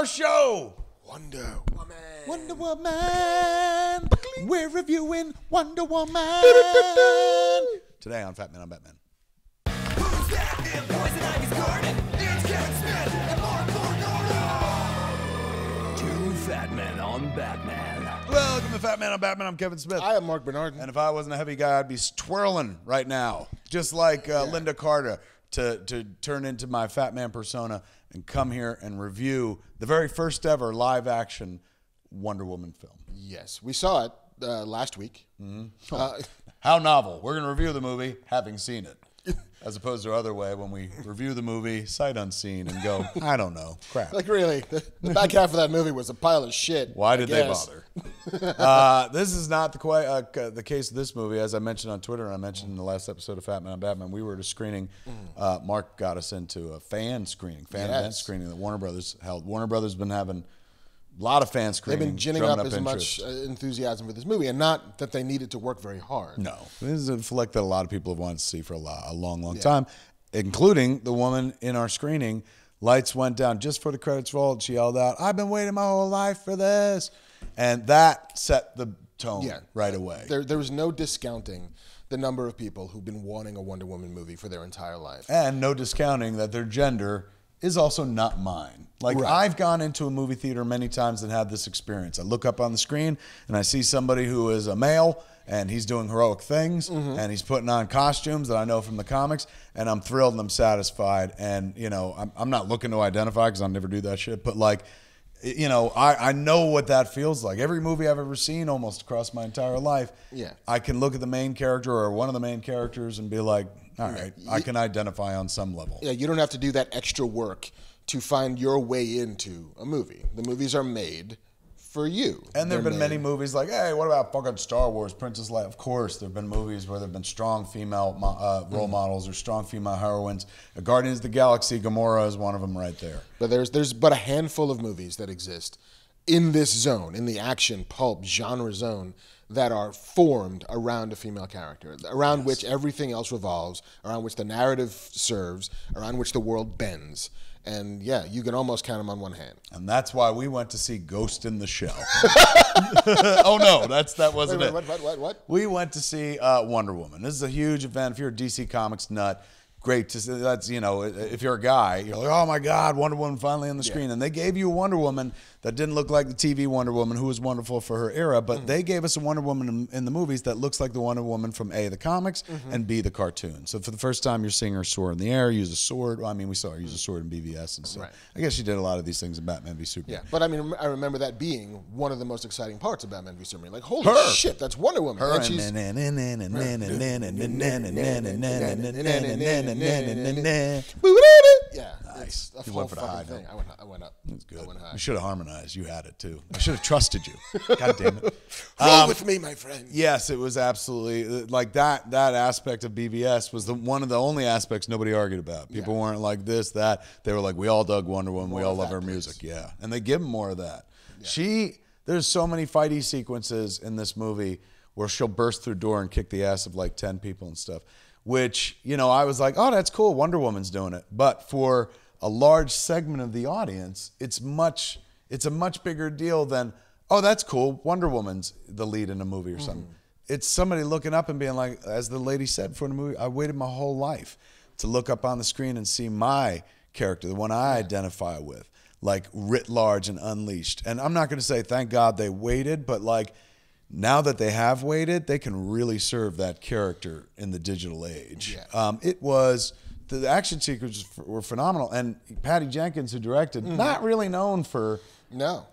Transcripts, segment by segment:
our show? Wonder Woman. Wonder Woman. We're reviewing Wonder Woman. Today on Fat Man on Batman. Who's that in Poison Ivy's garden? It's Kevin Smith and Marc and Kevin. Two Fat Men on Batman. Welcome to Fat Man on Batman. I'm Kevin Smith. I am Marc Bernardin. And if I wasn't a heavy guy, I'd be twirling right now, just like Linda Carter, to turn into my Fat Man persona and come here and review the very first ever live-action Wonder Woman film. Yes, we saw it last week. How novel. We're going to review the movie having seen it, as opposed to the other way when we review the movie sight unseen and go, I don't know, crap. Like really, the back half of that movie was a pile of shit. Why did they bother? This is not the case of this movie. As I mentioned on Twitter, and I mentioned in the last episode of Fat Man on Batman, we were at a screening. Mark got us into a fan event screening that Warner Brothers held. Warner Brothers has been having a lot of fan screenings. They've been ginning up as much enthusiasm for this movie, and not that they needed to work very hard. No. This is a flick that a lot of people have wanted to see for a long time, including the woman in our screening. Lights went down just for the credits rolled. She yelled out, "I've been waiting my whole life for this." And that set the tone right away. There was no discounting the number of people who've been wanting a Wonder Woman movie for their entire life. And no discounting that their gender is also not mine. Like, I've gone into a movie theater many times and had this experience. I look up on the screen and I see somebody who is a male and he's doing heroic things and he's putting on costumes that I know from the comics, and I'm thrilled and I'm satisfied. And, you know, I'm not looking to identify because I'll never do that shit, but like, you know, I know what that feels like. Every movie I've ever seen almost across my entire life, I can look at the main character or one of the main characters and be like, all right, I can identify on some level. Yeah, you don't have to do that extra work to find your way into a movie. The movies are made for you. And there have been many movies like, hey, what about fucking Star Wars, Princess Leia? Of course, there have been movies where there have been strong female role models or strong female heroines. Guardians of the Galaxy, Gamora is one of them right there. But there's but a handful of movies that exist in this zone, in the action, pulp, genre zone, that are formed around a female character, around which everything else revolves, around which the narrative serves, around which the world bends. And yeah, you can almost count them on one hand. And that's why we went to see Ghost in the Shell. Oh no, that wasn't it. What? We went to see Wonder Woman. This is a huge event. If you're a DC Comics nut, great to see. That's, you know, if you're a guy, you're like, oh my God, Wonder Woman finally on the screen. And they gave you a Wonder Woman that didn't look like the TV Wonder Woman, who was wonderful for her era, but they gave us a Wonder Woman in the movies that looks like the Wonder Woman from A, the comics, and B, the cartoon. So for the first time, you're seeing her soar in the air, use a sword. Well, I mean, we saw her use a sword in BVS and stuff. I guess she did a lot of these things in Batman v Superman. Yeah, but I mean, I remember that being one of the most exciting parts of Batman v Superman. Like, holy shit, that's Wonder Woman. Her and she's... Yeah, nice. It's a You whole went for the high fucking thing. I went up. That's good. I went high. You should have harmonized. You had it too. I should have trusted you. God damn it. Roll with me, my friend. Yes, it was absolutely like that. That aspect of BVS was one of the only aspects nobody argued about. People weren't like this, that. They were like, we all dug Wonder Woman. We all love her music. Yeah, and they give them more of that. There's so many fighty sequences in this movie where she'll burst through a door and kick the ass of like 10 people and stuff. Which, you know, I was like, oh, that's cool. Wonder Woman's doing it. But for a large segment of the audience, it's a much bigger deal than, oh, that's cool. Wonder Woman's the lead in a movie or something. It's somebody looking up and being like, as the lady said for the movie, I waited my whole life to look up on the screen and see my character, the one I identify with, like writ large and unleashed. And I'm not going to say thank God they waited, but like, now that they have waited, they can really serve that character in the digital age. The action sequences were phenomenal, and Patty Jenkins, who directed, not really known for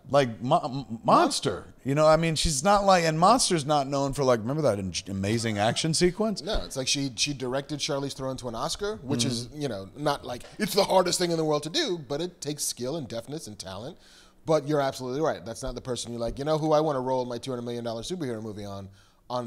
like Monster. You know, I mean, she's not like, and Monster's not known for like, remember that amazing action sequence? No, it's like she directed Charlize Theron to an Oscar, which is, you know, not like it's the hardest thing in the world to do, but it takes skill and deftness and talent. But you're absolutely right. That's not the person you're like, you know who I want to roll my $200 million superhero movie on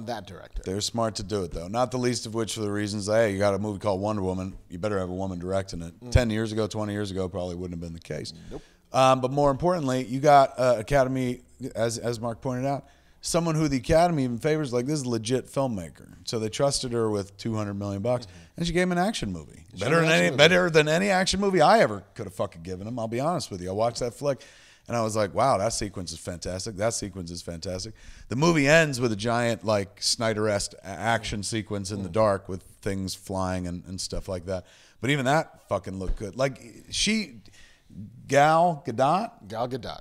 that director. They're smart to do it, though. Not the least of which for the reasons, hey, you got a movie called Wonder Woman. You better have a woman directing it. 10 years ago, 20 years ago, probably wouldn't have been the case. Nope. But more importantly, you got Academy, as Mark pointed out, someone who the Academy even favors, like, this is a legit filmmaker. So they trusted her with $200 million, and she gave him an action movie. Better than any action movie I ever could have fucking given him, I'll be honest with you. I watched that flick. And I was like, wow, that sequence is fantastic. That sequence is fantastic. The movie ends with a giant, like, Snyder-esque action sequence in the dark with things flying and stuff like that. But even that fucking looked good. Like, Gal Gadot.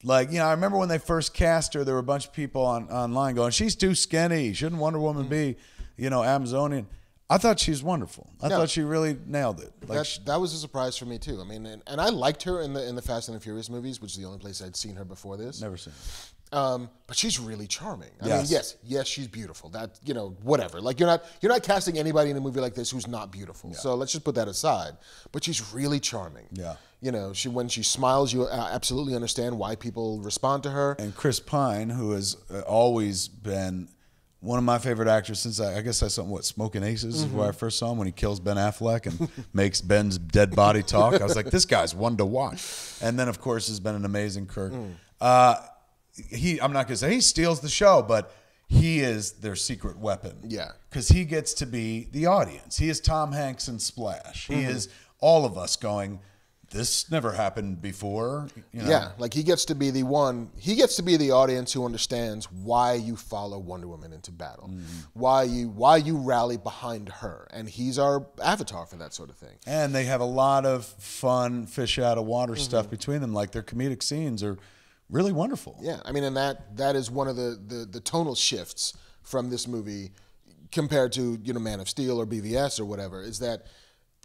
Like, you know, I remember when they first cast her, there were a bunch of people online going, she's too skinny. Shouldn't Wonder Woman be, you know, Amazonian? I thought she was wonderful. I thought she really nailed it. Like that was a surprise for me too. I mean, and I liked her in the Fast and the Furious movies, which is the only place I'd seen her before this. never seen it. But she's really charming. I Yes. mean, yes, she's beautiful. That, you know, whatever. Like you're not casting anybody in a movie like this who's not beautiful. So let's just put that aside. But she's really charming. Yeah. You know, when she smiles, you absolutely understand why people respond to her. And Chris Pine, who has always been one of my favorite actors since I guess I saw Smoking Aces is where I first saw him when he kills Ben Affleck and makes Ben's dead body talk. I was like, this guy's one to watch. And then, of course, has been an amazing Kirk. I'm not going to say he steals the show, but he is their secret weapon. Yeah. Because he gets to be the audience. He is Tom Hanks in Splash. He is all of us going, this never happened before. You know? Yeah, like he gets to be the audience who understands why you follow Wonder Woman into battle, why you rally behind her, and he's our avatar for that sort of thing. And they have a lot of fun fish out of water stuff between them. Like their comedic scenes are really wonderful. Yeah, I mean, and that is one of the tonal shifts from this movie compared to, you know, Man of Steel or BVS or whatever, is that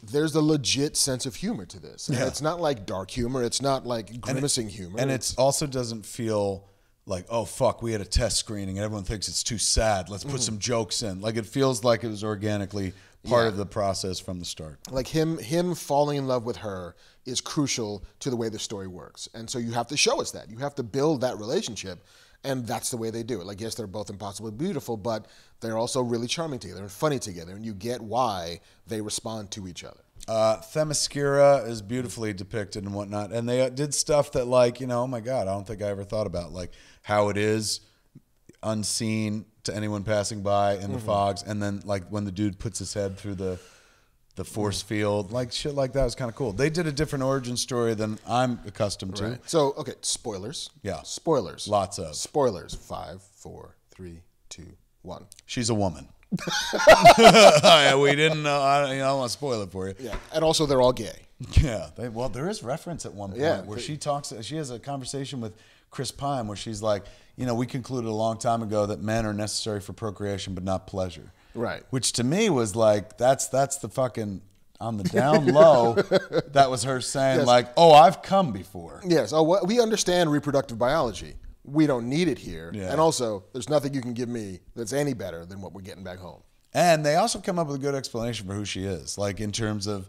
there's a legit sense of humor to this. And it's not like dark humor. It's not like grimacing humor. And it also doesn't feel like, oh, fuck, we had a test screening and everyone thinks it's too sad. Let's put some jokes in. Like, it feels like it was organically part of the process from the start. Like him falling in love with her is crucial to the way the story works. And so you have to show us that. You have to build that relationship. And that's the way they do it. Like, yes, they're both impossibly beautiful, but they're also really charming together and funny together. And you get why they respond to each other. Themyscira is beautifully depicted and whatnot. And they did stuff that, like, you know, oh my God, I don't think I ever thought about. Like, how it is unseen to anyone passing by in the fogs. And then, like, when the dude puts his head through the force field, like shit like that was kind of cool. They did a different origin story than I'm accustomed to. Right. So, okay, spoilers. Yeah. Spoilers. Lots of. Spoilers. 5, 4, 3, 2, 1. She's a woman. We didn't know. I don't want to spoil it for you. Yeah. And also, they're all gay. Yeah. Well, there is reference at one point where she has a conversation with Chris Pine where she's like, you know, we concluded a long time ago that men are necessary for procreation but not pleasure. Right. Which to me was like, that's the fucking, on the down low, that was her saying like, oh, I've come before. Yes. Oh, well, we understand reproductive biology. We don't need it here. Yeah. And also, there's nothing you can give me that's any better than what we're getting back home. And they also come up with a good explanation for who she is. Like, in terms of,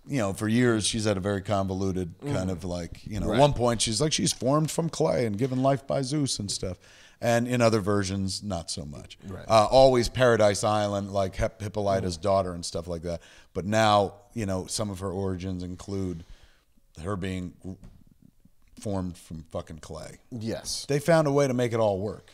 you know, for years she's had a very convoluted kind of like, you know, at one point she's like, she's formed from clay and given life by Zeus and stuff. And in other versions, not so much. Right. Always Paradise Island, like Hippolyta's daughter and stuff like that. But now, you know, some of her origins include her being formed from fucking clay. Yes. They found a way to make it all work.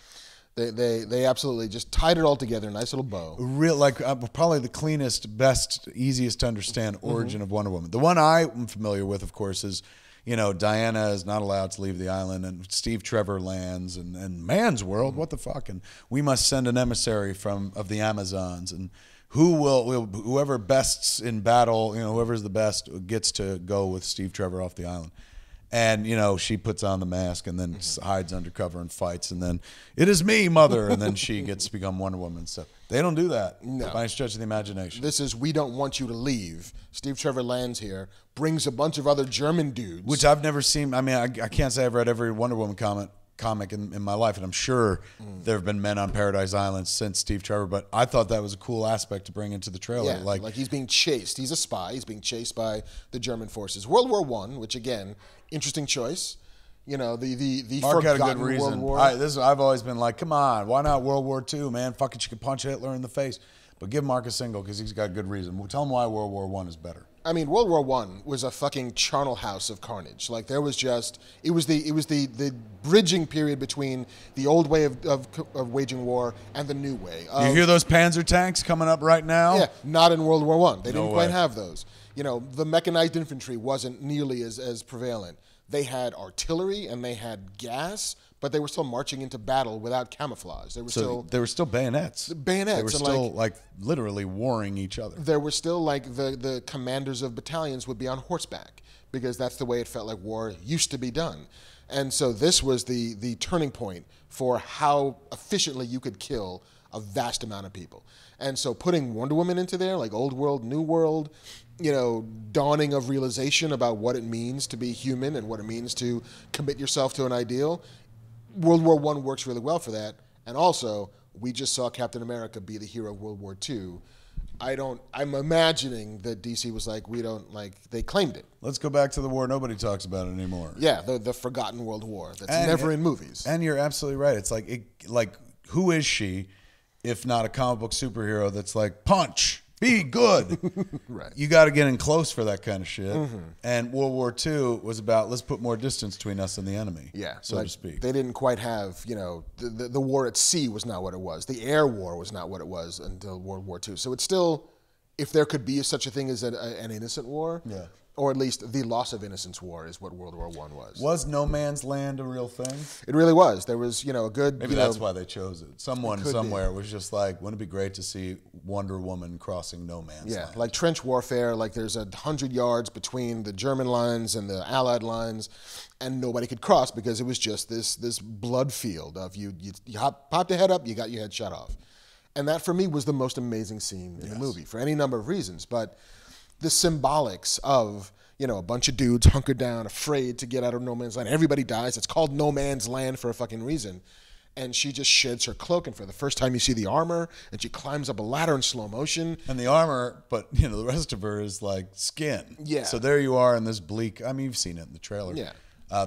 They absolutely just tied it all together, a nice little bow. Real, like probably the cleanest, best, easiest to understand origin of Wonder Woman. The one I'm familiar with, of course, is, you know, Diana is not allowed to leave the island, and Steve Trevor lands, and man's world, what the fuck? And we must send an emissary of the Amazons, and whoever bests in battle, you know, whoever's the best gets to go with Steve Trevor off the island. And, you know, she puts on the mask and then hides undercover and fights. And then, it is me, mother. And then she gets to become Wonder Woman. So they don't do that by any stretch of the imagination. This is, we don't want you to leave. Steve Trevor lands here, brings a bunch of other German dudes. Which I've never seen. I mean, I can't say I've read every Wonder Woman comic in my life. And I'm sure there have been men on Paradise Island since Steve Trevor. But I thought that was a cool aspect to bring into the trailer. Yeah, like he's being chased. He's a spy. He's being chased by the German forces. World War I, which, again, interesting choice. You know, the Mark had a good forgotten reason. World War. I've always been like, come on, why not World War II, man? Fucking, you can punch Hitler in the face. But give Mark a single because he's got a good reason. Tell him why World War I is better. I mean, World War I was a fucking charnel house of carnage. Like, there was just, it was the bridging period between the old way of waging war and the new way. You hear those Panzer tanks coming up right now? Yeah, not in World War I. They didn't way. quite have those. You know, the mechanized infantry wasn't nearly as prevalent. they had artillery and they had gas, but they were still marching into battle without camouflage. They were still bayonets. bayonets. They were and still like literally warring each other. there were still like the commanders of battalions would be on horseback because that's the way it felt like war used to be done. And so this was the turning point for how efficiently you could kill a vast amount of people. And so putting Wonder Woman into there, like old world, new world, you know, dawning of realization about what it means to be human and what it means to commit yourself to an ideal, World War I works really well for that. And also, we just saw Captain America be the hero of World War II. I'm imagining that DC was like, they claimed it. Let's go back to the war nobody talks about anymore. Yeah, the forgotten World War that's never in movies. And you're absolutely right. It's like who is she if not a comic book superhero that's like, punch, be good. Right. You got to get in close for that kind of shit. And World War II was about, let's put more distance between us and the enemy, so to speak. They didn't quite have, the war at sea was not what it was. The air war was not what it was until World War II. So it's still, if there could be such a thing as an innocent war, or at least the loss of innocence war is what World War I was. Was No Man's Land a real thing? It really was. There was, a good... Maybe that's why they chose it. Someone somewhere was just like, wouldn't it be great to see Wonder Woman crossing No Man's Land? Like trench warfare, like there's 100 yards between the German lines and the Allied lines, and nobody could cross because it was just this blood field of you popped your head up, you got your head shot off. And that, for me, was the most amazing scene in the movie, for any number of reasons. But the symbolics of, a bunch of dudes hunkered down, afraid to get out of no man's land. Everybody dies. It's called no man's land for a fucking reason. And she just sheds her cloak, and for the first time you see the armor, and she climbs up a ladder in slow motion. And the armor, but, the rest of her is like skin. Yeah. So there you are in this bleak, you've seen it in the trailer. Yeah.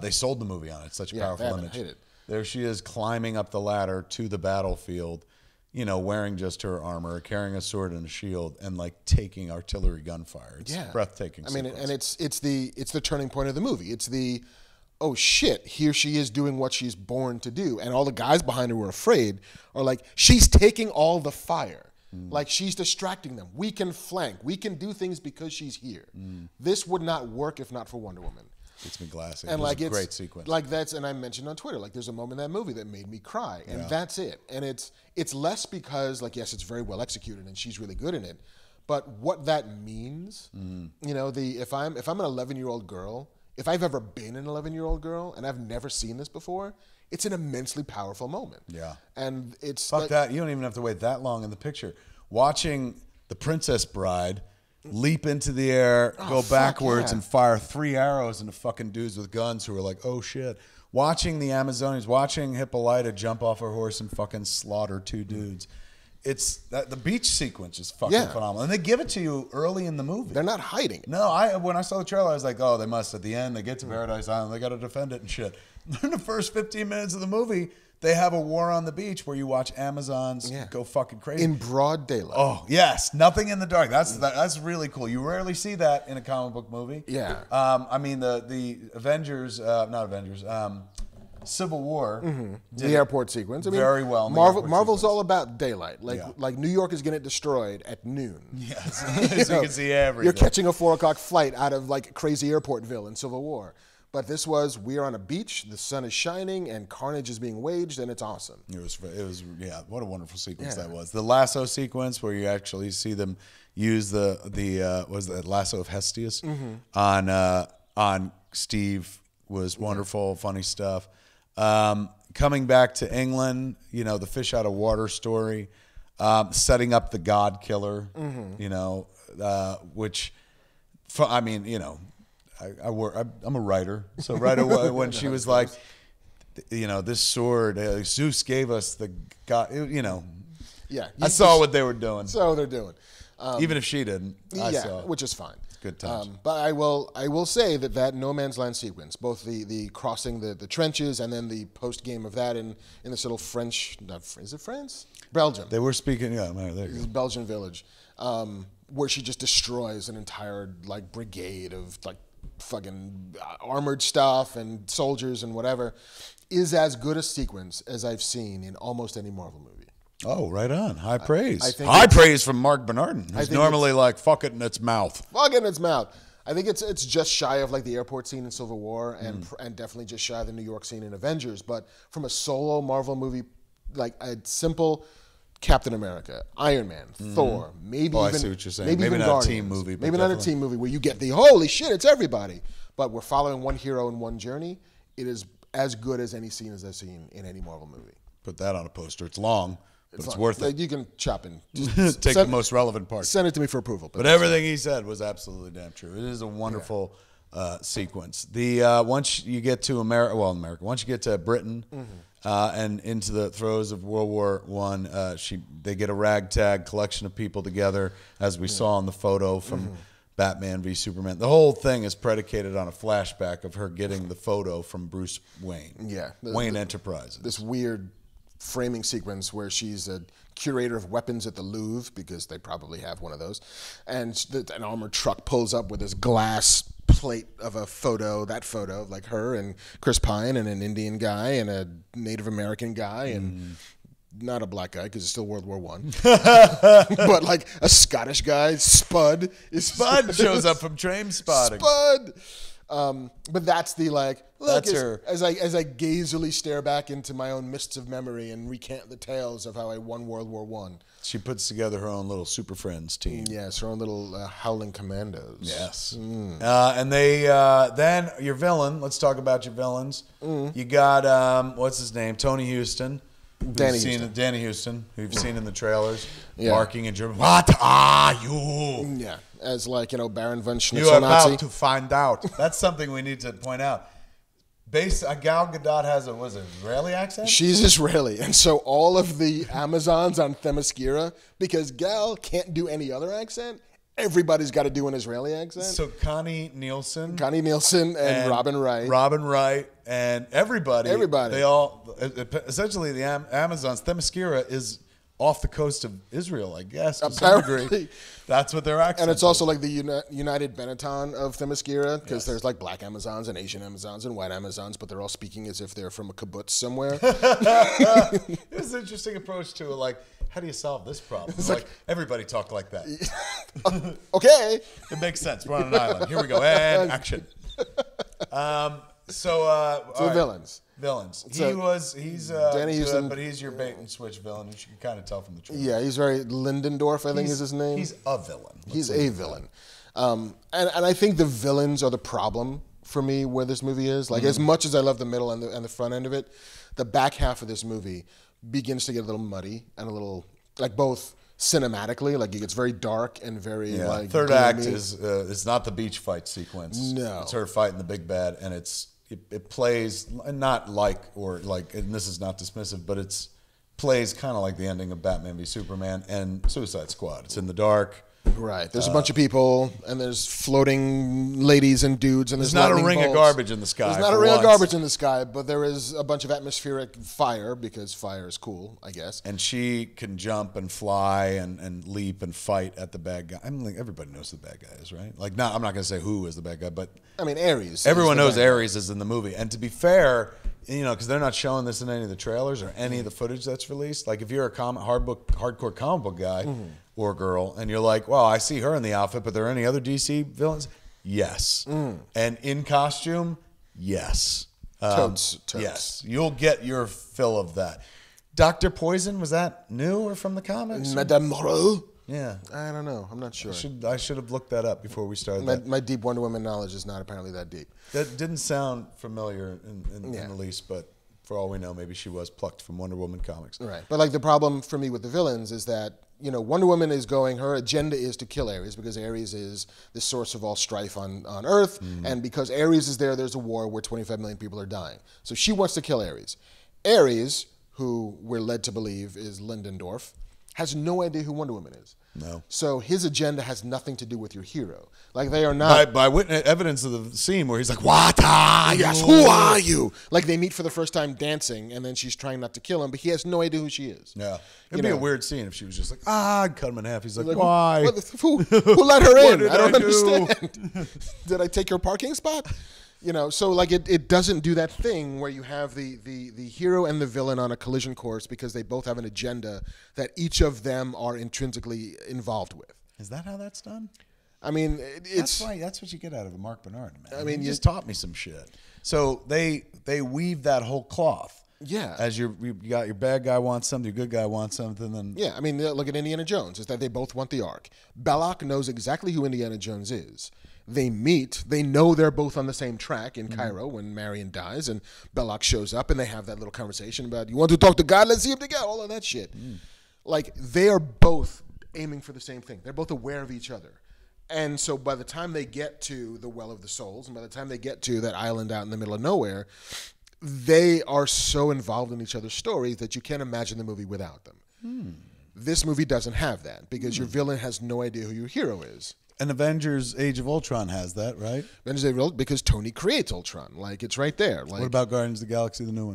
They sold the movie on it. It's such a powerful image. I hate it. There she is climbing up the ladder to the battlefield, wearing just her armor, carrying a sword and a shield, and like taking artillery gunfire. It's breathtaking. And it's the turning point of the movie. It's the, oh shit, here she is doing what she's born to do, and all the guys behind her were afraid, are like, she's taking all the fire. Like she's distracting them. We can flank. We can do things because she's here. This would not work if not for Wonder Woman. It's been glassy. And it's a great sequence. And I mentioned on Twitter, there's a moment in that movie that made me cry, and that's it. And it's less because, yes, it's very well executed and she's really good in it, but what that means, if I'm an 11-year-old girl, if I've ever been an 11-year-old girl and I've never seen this before, it's an immensely powerful moment. Yeah. And it's fuck that. You don't even have to wait that long in the picture. Watching the Princess Bride leap into the air, go backwards, and fire 3 arrows into fucking dudes with guns who are like, oh shit. Watching the Amazonians, watching Hippolyta jump off her horse and fucking slaughter 2 dudes. It's the beach sequence is fucking phenomenal. And they give it to you early in the movie. They're not hiding it. No, when I saw the trailer, I was like, oh, they must. At the end, they get to Paradise Island, they got to defend it and shit. In the first 15 minutes of the movie, they have a war on the beach where you watch Amazons go fucking crazy. In broad daylight. Oh, yes. Nothing in the dark. That's really cool. You rarely see that in a comic book movie. Yeah. The Avengers, not Avengers, Civil War. The airport sequence. Very well. Marvel's all about daylight. Like New York is going to get destroyed at noon. Yes. So you can see everything. You're catching a 4 o'clock flight out of crazy Airportville in Civil War. But this was, we are on a beach, the sun is shining, and carnage is being waged, and it's awesome. It was what a wonderful sequence that was. The lasso sequence where you actually see them use the was the lasso of Hestius on Steve was wonderful, funny stuff. Coming back to England, the fish out of water story, setting up the God Killer, which, I'm a writer, so right away when she was like, this sword, Zeus gave us the God, I saw what they were doing. So they're doing, even if she didn't. I saw it. Which is fine. Good times. But I will say that No Man's Land sequence, both the crossing the trenches and then the post game of that in this little French, is it France? Belgium. They were speaking. Yeah, there you go. Belgian village, where she just destroys an entire brigade of fucking armored stuff and soldiers and whatever, is as good a sequence as I've seen in almost any Marvel movie. Oh, right on. High praise. High praise from Marc Bernardin, who's normally like, fuck it in its mouth. Fuck it in its mouth. I think it's just shy of like the airport scene in Civil War and definitely just shy of the New York scene in Avengers. But from a solo Marvel movie, like a simple Captain America, Iron Man, Thor, maybe I even see what you're saying. maybe Maybe even not a Guardians. team movie, but maybe not a definitely. team movie where you get the holy shit, it's everybody. But we're following one hero in one journey. It is as good as any scene as I've seen in any Marvel movie. Put that on a poster. It's long, but it's fine. worth Like, it. you can chop in. Take the most relevant parts. Send it to me for approval. But everything he said was absolutely damn true. It is a wonderful sequence. The once you get to America, once you get to Britain and into the throes of World War I, they get a ragtag collection of people together, as we saw in the photo from Batman v Superman. The whole thing is predicated on a flashback of her getting the photo from Bruce Wayne. Yeah. Wayne Enterprises. This weird framing sequence where she's a curator of weapons at the Louvre, because they probably have one of those, and an armored truck pulls up with this glass plate of a photo, like her and Chris Pine and an Indian guy and a Native American guy and not a black guy because it's still World War One, but like a Scottish guy, Spud shows up from Train Spotting. Spud. But that's the like. Look, That's her. As I gazily stare back into my own mists of memory and recant the tales of how I won World War One. She puts together her own little Super Friends team. Yes, her own little howling commandos. Yes. And they then your villain. Let's talk about your villains. You got what's his name? Tony Houston. Danny Houston. Danny Houston, who you've seen in the trailers, Yeah. barking in German. What are you? Yeah, as like Baron von You are Schnitzel-Nazi. about to find out. That's something we need to point out. Gal Gadot has an Israeli accent? She's Israeli, and so all of the Amazons on Themyscira, because Gal can't do any other accent, everybody's got to do an Israeli accent. So Connie Nielsen and Robin Wright. Robin Wright and everybody. Everybody. They all, essentially the Amazons, Themyscira is off the coast of Israel, I guess, to some Apparently. degree. That's what their accent And it's is. also like the United Benetton of Themyscira, because there's like black Amazons and Asian Amazons and white Amazons, but they're all speaking as if they're from a kibbutz somewhere. It's an interesting approach to it. Like, how do you solve this problem? Like everybody talk like that. Okay. It makes sense. We're on an island. Here we go. And action. So all right. Villains. He's Danny Houston. but he's your bait and switch villain, which you can kind of tell from the trailer. Yeah, he's very Lindendorf, I think is his name. He's a villain. He's a villain. And I think the villains are the problem for me where this movie is. Like, as much as I love the middle and the front end of it, the back half of this movie begins to get a little muddy and a little, like, both cinematically, like it gets very dark and very like third gloomy. act is not the beach fight sequence. No. It's her fighting the big bad, and it plays not like, or like, and this is not dismissive, but it's plays kind of like the ending of Batman v Superman and Suicide Squad. It's in the dark. Right. There's a bunch of people, and there's floating ladies and dudes, and There's there's not a lightning ring of bolts. garbage in the sky. There's not a for ring of once. garbage in the sky, but there is a bunch of atmospheric fire, because fire is cool, I guess. And she can jump and fly and leap and fight at the bad guy. I mean, like, everybody knows who the bad guy is, right? Like, I'm not going to say who is the bad guy, but I mean, Ares. everyone is the knows bad guy. Ares is in the movie. And to be fair, because they're not showing this in any of the trailers or any of the footage that's released. Like, if you're a hardcore comic book guy or girl, and you're like, well, I see her in the outfit, but there are any other DC villains? Yes. And in costume? Yes. Totes. Yes. You'll get your fill of that. Dr. Poison, was that new or from the comics? Madame Moreau? Yeah. I don't know. I'm not sure. I should have looked that up before we started that. My deep Wonder Woman knowledge is not apparently that deep. That didn't sound familiar in the least, but for all we know, maybe she was plucked from Wonder Woman comics. Right. But like the problem for me with the villains is that, Wonder Woman is her agenda is to kill Ares, because Ares is the source of all strife on Earth. And because Ares is there's a war where 25 million people are dying. So she wants to kill Ares. Ares, who we're led to believe is Lindendorf, has no idea who Wonder Woman is. No. So his agenda has nothing to do with your hero. Like, they are not. By witness evidence of the scene where he's like, "What are you? Yes, who are you? Like, they meet for the first time dancing, and then she's trying not to kill him, but he has no idea who she is. Yeah, it'd be a weird scene if she was just like, I'd cut him in half. He's like, Like, why? Who let her What in? did I don't I do? understand. Did I take your parking spot? So like it doesn't do that thing where you have the hero and the villain on a collision course, because they both have an agenda that each of them are intrinsically involved with. Is that how that's done? I mean, That's why. That's what you get out of a Marc Bernardin, man. I mean, he just taught me some shit. So they weave that whole cloth. Yeah. As you got your bad guy wants something, your good guy wants something, then Yeah, I mean, look at Indiana Jones. Is that they both want the Ark. Belloc knows exactly who Indiana Jones is. They meet. They know they're both on the same track in Cairo when Marion dies, and Belloc shows up, and they have that little conversation about, you want to talk to God? Let's see him together. All of that shit. Like, they are both aiming for the same thing. They're both aware of each other. And so by the time they get to the Well of the Souls, and by the time they get to that island out in the middle of nowhere, they are so involved in each other's stories that you can't imagine the movie without them. This movie doesn't have that because your villain has no idea who your hero is. And Avengers: Age of Ultron has that, right? Avengers: Age of Ultron, because Tony creates Ultron. Like, it's right there. Like, What about Guardians of the Galaxy, the new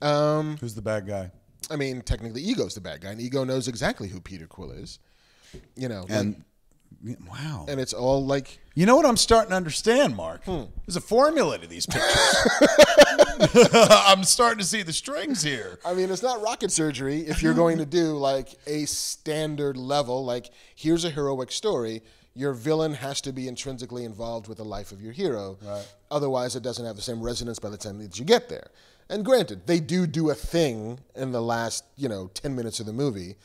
one? Who's the bad guy? I mean, technically, Ego's the bad guy, and Ego knows exactly who Peter Quill is. You know, And wow. and it's all like, You know what I'm starting to understand, Mark? There's a formula to these pictures. I'm starting to see the strings here. I mean, it's not rocket surgery if you're going to do like a standard level, like, here's a heroic story. Your villain has to be intrinsically involved with the life of your hero. Right. Otherwise, it doesn't have the same resonance by the time that you get there. And granted, they do a thing in the last, 10 minutes of the movie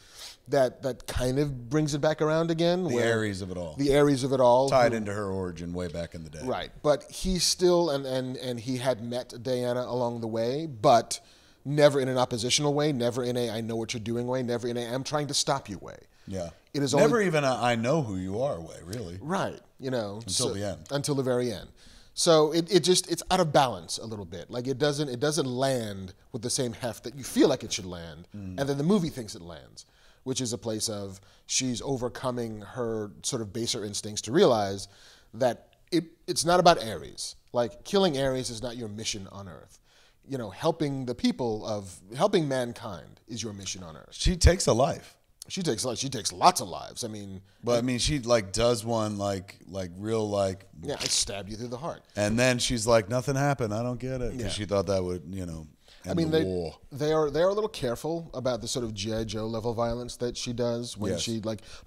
that kind of brings it back around again. The Ares of it all. The Ares of it all. Tied into her origin way back in the day. Right. But he still, and he had met Diana along the way, but never in an oppositional way, never in a I know what you're doing way, never in a I'm trying to stop you way. Yeah. It is never only, even a I know who you are way, really. Right. Until the end. Until the very end. So it's out of balance a little bit. Like, it doesn't land with the same heft that you feel like it should land, and then the movie thinks it lands, which is a place of she's overcoming her sort of baser instincts to realize that it's not about Ares. Like, killing Ares is not your mission on Earth. Helping helping mankind is your mission on Earth. She takes a life. She takes lots of lives. I mean, she does one real yeah, I stabbed you through the heart. And then she's like, nothing happened. I don't get it. Because she thought that would, end the war. They are a little careful about the sort of G.I. Joe level violence that she does when she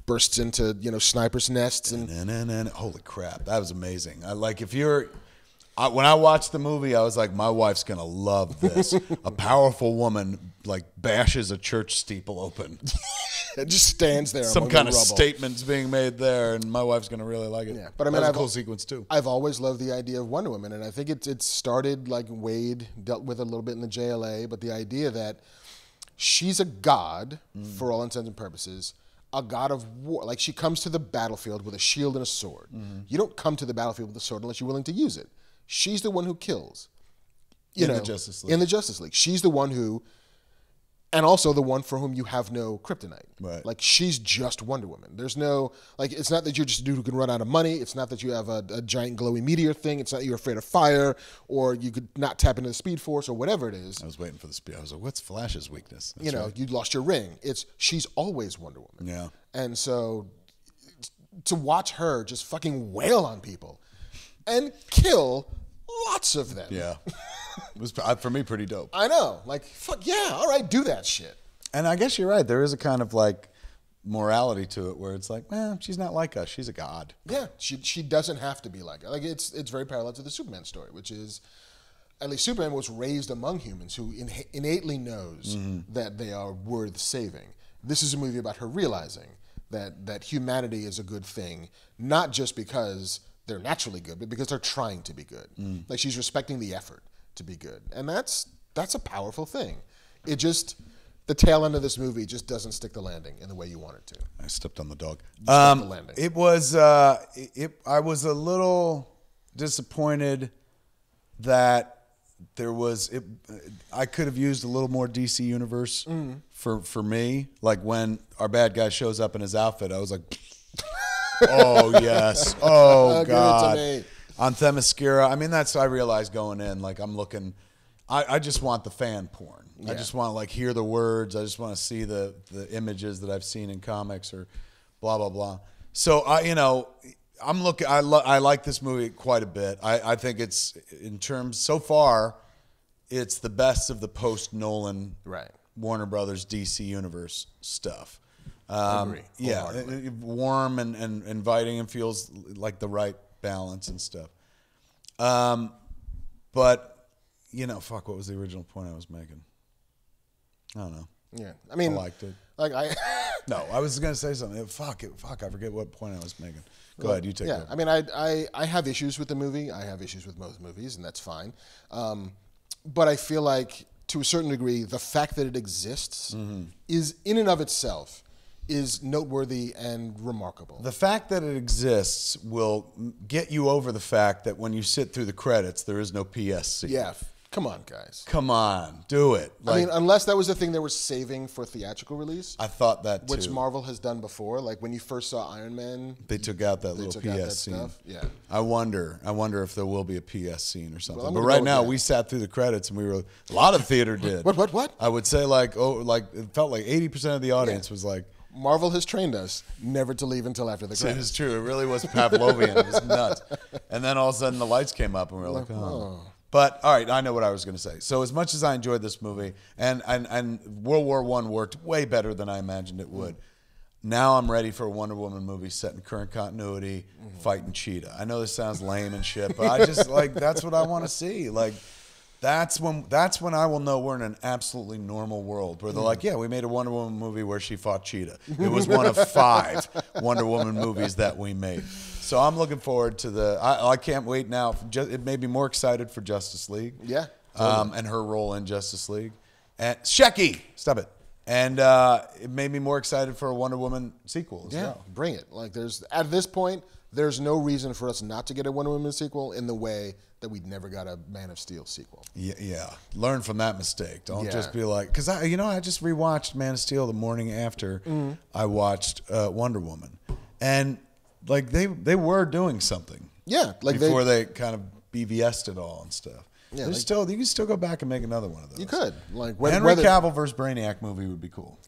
bursts into snipers' nests and holy crap, that was amazing. When I watched the movie, I was like, my wife's gonna love this. A powerful woman bashes a church steeple open. It just stands there. Some among kind the of rubble. statement's being made there, and my wife's gonna really like it. Yeah, but I mean, that was a cool sequence too. I've always loved the idea of Wonder Woman, and I think it started like Wade dealt with it a little bit in the JLA, but the idea that she's a god for all intents and purposes, a god of war. Like, she comes to the battlefield with a shield and a sword. You don't come to the battlefield with a sword unless you're willing to use it. She's the one who kills. The Justice League. In the Justice League. She's the one who, and also the one for whom you have no kryptonite. Right. Like, she's just Wonder Woman. There's no, it's not that you're just a dude who can run out of money. It's not that you have a giant glowy meteor thing. It's not that you're afraid of fire, or you could not tap into the Speed Force, or whatever it is. I was waiting for the speed. I was like, what's Flash's weakness? That's right. You lost your ring. She's always Wonder Woman. Yeah. And so to watch her just fucking wail on people and kill lots of them. Yeah. It was, for me, pretty dope. I know. Like, fuck yeah, all right, do that shit. And I guess you're right. There is a kind of morality to it where it's like, she's not like us. She's a god. Yeah, she doesn't have to be like us. Like, it's very parallel to the Superman story, which is, at least Superman was raised among humans who innately knows that they are worth saving. This is a movie about her realizing that humanity is a good thing, not just because they're naturally good, but because they're trying to be good. Like, she's respecting the effort to be good. And that's a powerful thing. It just, the tail end of this movie just doesn't stick the landing in the way you want it to. I stepped on the dog. Stuck the landing. It was, I was a little disappointed that I could have used a little more DC Universe for me. Like, when our bad guy shows up in his outfit, I was like, oh yes, oh god. On Themyscira, I mean, I realized going in, like, I'm looking, I just want the fan porn. Yeah. I just want to hear the words. I just want to see the images that I've seen in comics or blah blah blah. So I'm looking. I like this movie quite a bit. I think it's, in terms so far, it's the best of the post Nolan Warner Brothers DC Universe stuff. Agree. Yeah, Wholeheartedly. warm and inviting and feels like the right balance and stuff. But, you know, fuck, what was the original point I was making? I don't know. Yeah, I mean, I liked it. Like I. No, I was going to say something. Fuck, I forget what point I was making. Go ahead, you take it. Yeah, I mean, I have issues with the movie. I have issues with most movies, and that's fine. But I feel like, to a certain degree, the fact that it exists is, in and of itself, is noteworthy and remarkable. The fact that it exists will get you over the fact that when you sit through the credits, there is no PSC. Yeah, come on, guys. Come on, do it. I mean, unless that was the thing they were saving for theatrical release. I thought that too. Which Marvel has done before. Like when you first saw Iron Man, They took out that little took out that PS scene. stuff. Yeah. I wonder if there will be a PS scene or something. I'm But gonna right go with now, that. we sat through the credits and we were. A lot of theater did. What? I would say like it felt like 80% of the audience was like. Marvel has trained us never to leave until after the It credits. was true. It really was Pavlovian. It was nuts. And then all of a sudden the lights came up and we were like, oh. But all right, I know what I was going to say. So as much as I enjoyed this movie, and World War I worked way better than I imagined it would. Now I'm ready for a Wonder Woman movie set in current continuity, fighting Cheetah. I know this sounds lame and shit, but I just like that's what I want to see. Like that's when I will know we're in an absolutely normal world where they're like, yeah, we made a Wonder Woman movie where she fought Cheetah. It was one of 5 Wonder Woman movies that we made. So I'm looking forward to I can't wait now. It made me more excited for Justice League. Yeah, totally. And her role in Justice League. And Shecky, stop it. And it made me more excited for a Wonder Woman sequel as well. Bring it. Like at this point, there's no reason for us not to get a Wonder Woman sequel in the way that we never got a Man of Steel sequel. Yeah. Learn from that mistake. Don't Yeah. just be like, because I just rewatched Man of Steel the morning after I watched Wonder Woman, and like they were doing something. Yeah, like before they kind of BVS'd it all and stuff. Yeah, There's still you can still go back and make another one of those. You could like Henry Cavill versus Brainiac movie would be cool.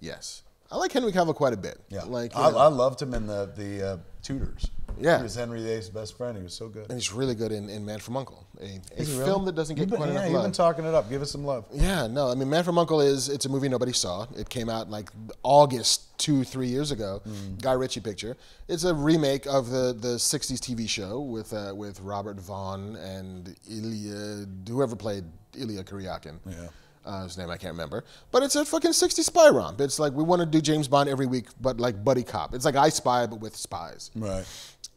Yes, I like Henry Cavill quite a bit. Yeah, like I loved him in the Tudors. Yeah. He was Henry VIII's best friend. He was so good. and he's really good in Man from U.N.C.L.E., a Is he film really? that doesn't get quite enough You've been love. talking it up. Give us some love. Yeah, no, I mean, Man from U.N.C.L.E. it's a movie nobody saw. It came out like August 2-3 years ago. Guy Ritchie picture. It's a remake of the 60s TV show with Robert Vaughn and whoever played Ilya Kuryakin. Yeah. His name I can't remember. But it's a fucking 60s spy romp. It's like we want to do James Bond every week, but like buddy cop. It's like I Spy, but with spies. Right.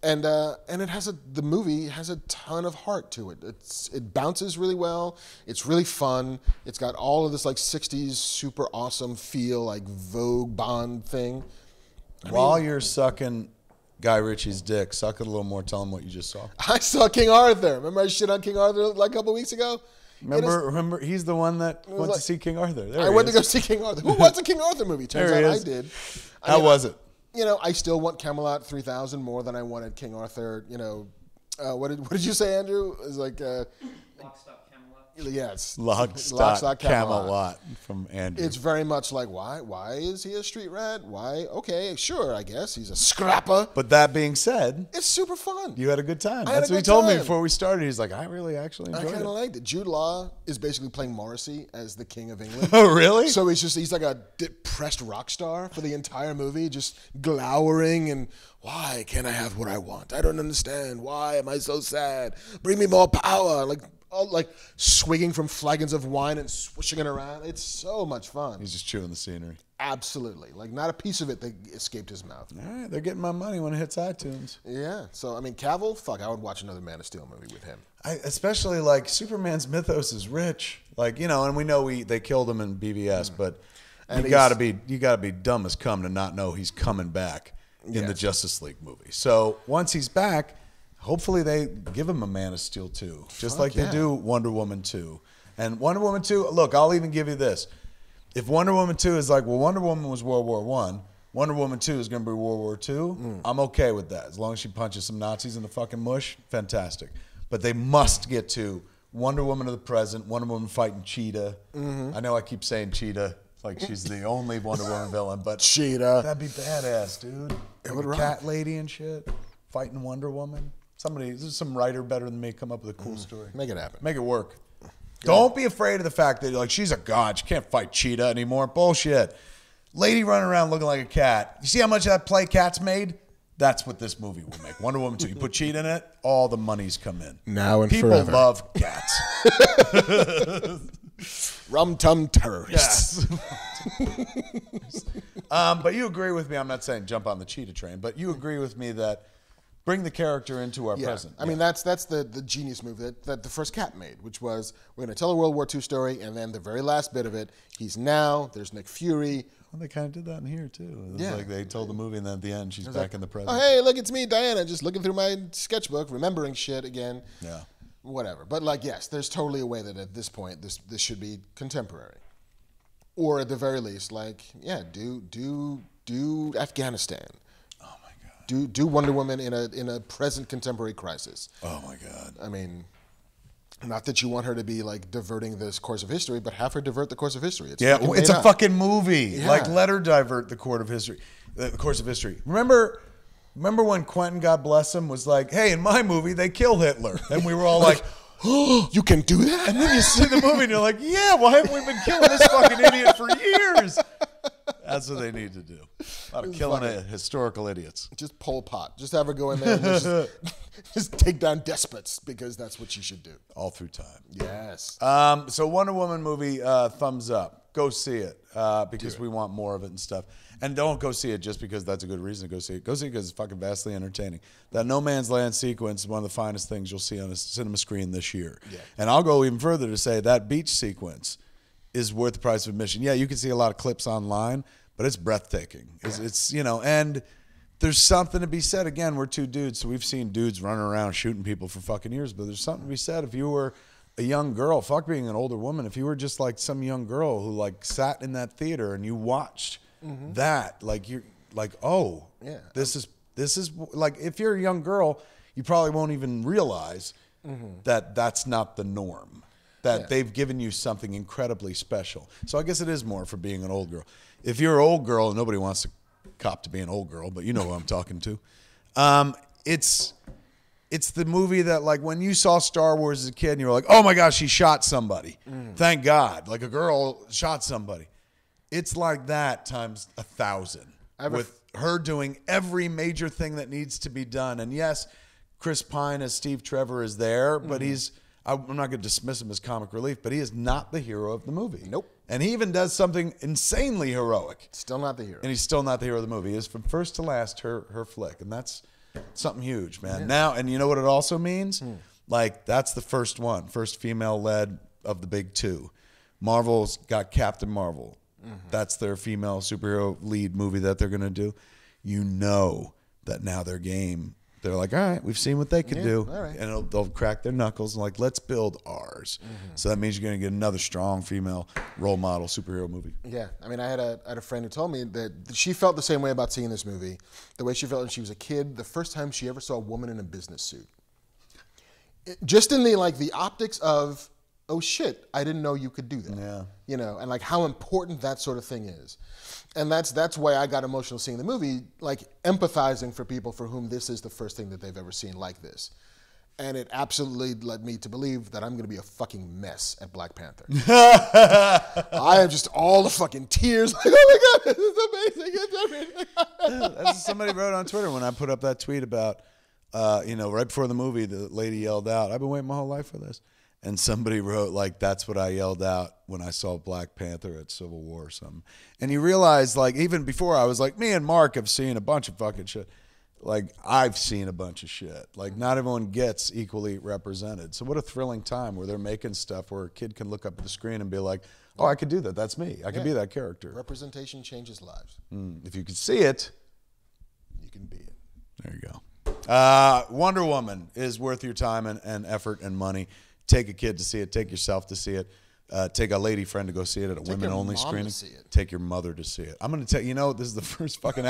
And it has the movie has a ton of heart to it. It bounces really well. It's really fun. It's got all of this like 60s super awesome feel, like Vogue Bond thing. While you're sucking Guy Ritchie's dick, suck it a little more. Tell him what you just saw. I saw King Arthur. Remember I shit on King Arthur like a couple weeks ago? Remember, he's the one that went like- to see King Arthur. There I he went to is. go see King Arthur. Who wants a King Arthur movie? Turns There he out I is. did. How was it? You know, I still want Camelot 3000 more than I wanted King Arthur. You know, what did you say, Andrew? It was like, Lock, stock, Camelot. yes, Lock, Stock, Camelot from Andrew. It's very much like, why is he a street rat? Why? Okay, sure, I guess he's a scrapper. But that being said, It's super fun. you had a good time. I had That's a what he good told me time. before we started. He's like, I really actually I enjoyed kind of it. liked it. Jude Law is basically playing Morrissey as the King of England. Oh, really? So he's like a depressed rock star for the entire movie, just glowering and why can't I have what I want? I don't understand. Why am I so sad? Bring me more power. Like swigging from flagons of wine and swishing it around. It's so much fun. He's just chewing the scenery. Absolutely. Like not a piece of it that escaped his mouth. All right, they're getting my money when it hits iTunes. Yeah. So I mean, Cavill, fuck, I would watch another Man of Steel movie with him. Especially like Superman's mythos is rich. Like, you know, and we know they killed him in BVS, but And you gotta be dumb as cum to not know he's coming back in the Yes. Justice League movie. So once he's back, hopefully they give him a Man of Steel 2, just like they yeah. do Wonder Woman 2. And Wonder Woman 2, look, I'll even give you this. If Wonder Woman 2 is like, well, Wonder Woman was World War I, Wonder Woman 2 is going to be World War II, I'm okay with that. As long as she punches some Nazis in the fucking mush, fantastic. But they must get to Wonder Woman of the present, Wonder Woman fighting Cheetah. I know I keep saying Cheetah like she's the only Wonder Woman villain, but Cheetah. that'd be badass, dude. Like would a rock. cat lady and shit fighting Wonder Woman. There's some writer better than me come up with a cool story. Make it happen. Make it work. Don't be afraid of the fact that like she's a god. She can't fight Cheetah anymore. Bullshit. Lady running around looking like a cat. You see how much that play Cats made? That's what this movie will make. Wonder Woman 2. You put cheat in it, all the money's come in. Now and people forever. love cats. Rum-tum terrorists. Yes. But you agree with me. I'm not saying jump on the cheetah train, but you agree with me that bring the character into our present. I mean, that's the genius move that the first Cat made, which was we're going to tell a World War II story, and then the very last bit of it, he's now, there's Nick Fury. Well, they kind of did that in here, too. It was Yeah. like they told the movie, and then at the end, she's back in the present. Oh, hey, look, it's me, Diana, just looking through my sketchbook, remembering shit again. Yeah. Whatever. But, like, yes, there's totally a way that at this point, this should be contemporary. Or at the very least, like, yeah, do Afghanistan. Oh, my God. Do Wonder Woman in a present contemporary crisis. Oh, my God. I mean, not that you want her to be like diverting this course of history, but have her divert the course of history. Yeah, fucking it's made a up. fucking movie. Yeah. Like, let her divert the course of history. The course of history. Remember when Quentin, God bless him, was like, "Hey, in my movie they kill Hitler," and we were all like, Oh, you can do that? and then you see the movie and you're like, "Yeah, why haven't we been killing this fucking idiot for years?" That's what they need to do. A lot of killing historical idiots. Just Pol Pot. Just have her go in there and just take down despots because that's what she should do. All through time. Yes. So Wonder Woman movie, thumbs up. Go see it because we want more of it and stuff. And don't go see it just because that's a good reason to go see it. Go see it because it's fucking vastly entertaining. That No Man's Land sequence is one of the finest things you'll see on a cinema screen this year. Yeah. And I'll go even further to say that beach sequence is worth the price of admission. Yeah, you can see a lot of clips online, but it's breathtaking. It's you know, and there's something to be said. Again, we're two dudes, so we've seen dudes running around shooting people for fucking years, but there's something to be said if you were a young girl, fuck being an older woman, if you were just like some young girl who like sat in that theater and you watched that, like you're like, oh, Yeah. this is like, if you're a young girl, you probably won't even realize that that's not the norm, that they've given you something incredibly special. So I guess it is more for being an old girl. If you're an old girl, and nobody wants to cop to be an old girl, but you know who I'm talking to. It's the movie that, like, when you saw Star Wars as a kid and you were like, oh my gosh, she shot somebody. Thank God. Like, a girl shot somebody. It's like that times 1,000 with her doing every major thing that needs to be done. And yes, Chris Pine as Steve Trevor is there, but I'm not going to dismiss him as comic relief, but he is not the hero of the movie. Nope. And he even does something insanely heroic. Still not the hero. And he's still not the hero of the movie. He is from first to last her flick. And that's something huge, man. Now, and you know what it also means? Like, that's the first one, first female-led of the big two. Marvel's got Captain Marvel. That's their female superhero lead movie that they're going to do. You know that now their game, they're like, all right, we've seen what they can do. all right. And they'll crack their knuckles and like, let's build ours. So that means you're going to get another strong female role model superhero movie. Yeah, I mean, I had a friend who told me that she felt the same way about seeing this movie, the way she felt when she was a kid, the first time she ever saw a woman in a business suit. Just in the optics of, oh shit, I didn't know you could do that. Yeah. You know, and like how important that sort of thing is. And that's why I got emotional seeing the movie, like empathizing for people for whom this is the first thing that they've ever seen like this. And it absolutely led me to believe that I'm going to be a fucking mess at Black Panther. I am just all the fucking tears. Like, oh my God, this is amazing. It's everything. That's what somebody wrote on Twitter when I put up that tweet about, right before the movie, the lady yelled out, I've been waiting my whole life for this. And somebody wrote, like, that's what I yelled out when I saw Black Panther at Civil War or something. And you realize, like, even before I was like, me and Mark have seen a bunch of fucking shit. Like, I've seen a bunch of shit. Like, not everyone gets equally represented. So what a thrilling time where they're making stuff where a kid can look up at the screen and be like, oh, I could do that. That's me. I could be that character. Representation changes lives. If you can see it, You can be it. there you go. Wonder Woman is worth your time and effort and money. Take a kid to see it. Take yourself to see it. Take a lady friend to go see it at a women-only your mom to screening. see it. Take your mother to see it. I'm going to tell you, this is the first fucking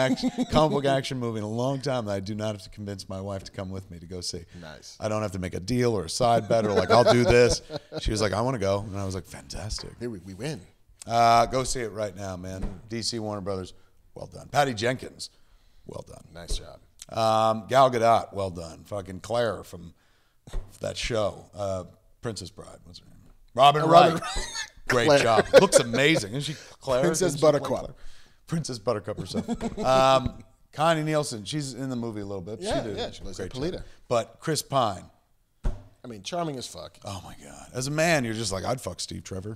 comic book action movie in a long time that I do not have to convince my wife to come with me to go see. Nice. I don't have to make a deal or a side bet or like, I'll do this. She was like, I want to go. And I was like, fantastic. Here we win. Go see it right now, man. DC, Warner Brothers, well done. Patty Jenkins, well done. Nice job. Gal Gadot, well done. Fucking Claire from that show, Princess Bride. What's her name? Robin Wright. Great Claire. job. Looks amazing. Isn't she Claire? Princess Didn't she play Buttercup. Claire? Princess Buttercup herself. Connie Nielsen, she's in the movie a little bit. Yeah, she did yeah, she plays great Polita. job. But Chris Pine, I mean, charming as fuck. oh my God. As a man, you're just like, I'd fuck Steve Trevor.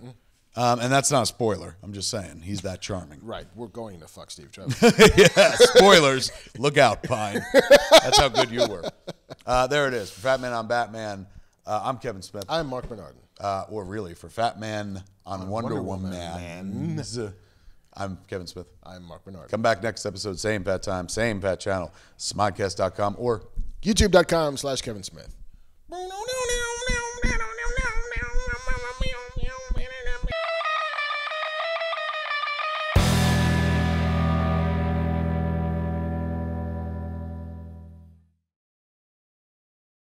And that's not a spoiler. I'm just saying, he's that charming. Right, we're going to fuck Steve Trevor. Yeah, spoilers. Look out, Pine. That's how good you were. There it is. For Fat Man on Batman, I'm Kevin Smith. I'm Marc Bernardin. Or really, for Fat Man on Wonder Woman. I'm Kevin Smith. I'm Marc Bernardin. Come back next episode, same Pat time, same Pat channel, smodcast.com, or YouTube.com/Kevin Smith.